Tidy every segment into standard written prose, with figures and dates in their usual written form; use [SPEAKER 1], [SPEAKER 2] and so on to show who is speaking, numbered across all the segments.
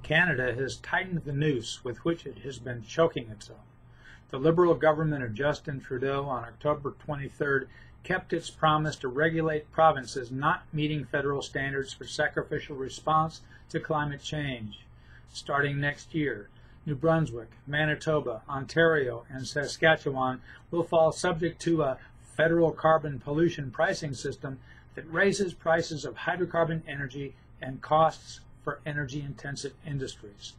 [SPEAKER 1] Canada has tightened the noose with which it has been choking itself. The Liberal government of Justin Trudeau on October 23rd kept its promise to regulate provinces not meeting federal standards for sacrificial response to climate change. Starting next year, New Brunswick, Manitoba, Ontario, and Saskatchewan will fall subject to a federal carbon pollution pricing system that raises prices of hydrocarbon energy and costs for energy-intensive industries.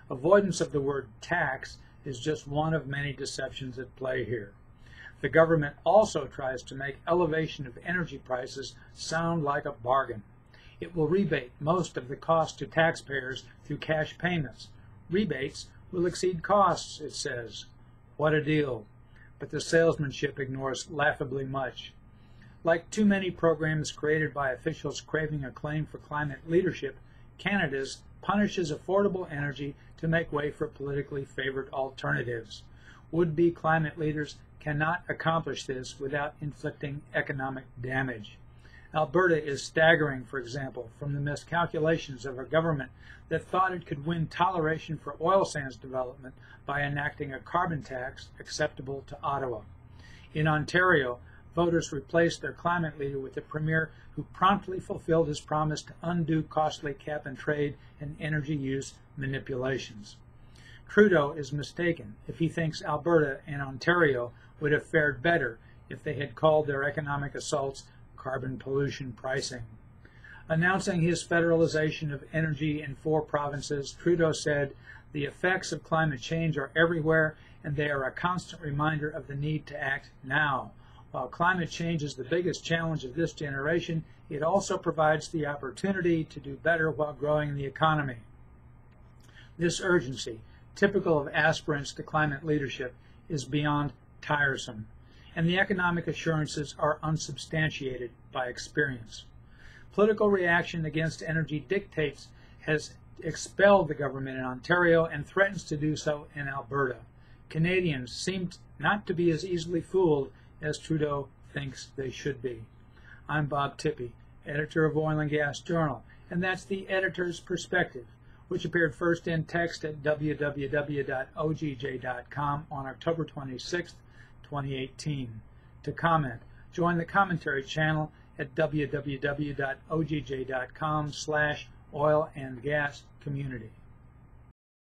[SPEAKER 1] Avoidance of the word tax is just one of many deceptions at play here. The government also tries to make elevation of energy prices sound like a bargain. It will rebate most of the cost to taxpayers through cash payments. Rebates will exceed costs, it says. What a deal. But the salesmanship ignores laughably much. Like too many programs created by officials craving acclaim for climate leadership, Canada's punishes affordable energy to make way for politically favored alternatives. Would-be climate leaders cannot accomplish this without inflicting economic damage. Alberta is staggering, for example, from the miscalculations of a government that thought it could win toleration for oil sands development by enacting a carbon tax acceptable to Ottawa. In Ontario, voters replaced their climate leader with a premier who promptly fulfilled his promise to undo costly cap-and-trade and energy use manipulations. Trudeau is mistaken if he thinks Alberta and Ontario would have fared better if they had called their economic assaults carbon pollution pricing. Announcing his federalization of energy in 4 provinces, Trudeau said, "The effects of climate change are everywhere, and they are a constant reminder of the need to act now. While climate change is the biggest challenge of this generation, it also provides the opportunity to do better while growing the economy." This urgency, typical of aspirants to climate leadership, is beyond tiresome, and the economic assurances are unsubstantiated by experience. Political reaction against energy dictates has expelled the government in Ontario and threatens to do so in Alberta. Canadians seem not to be as easily fooled as Trudeau thinks they should be. I'm Bob Tippie, editor of Oil and Gas Journal, and that's the editor's perspective, which appeared first in text at www.ogj.com on October 26, 2018. To comment, join the commentary channel at www.ogj.com/oil and gas community.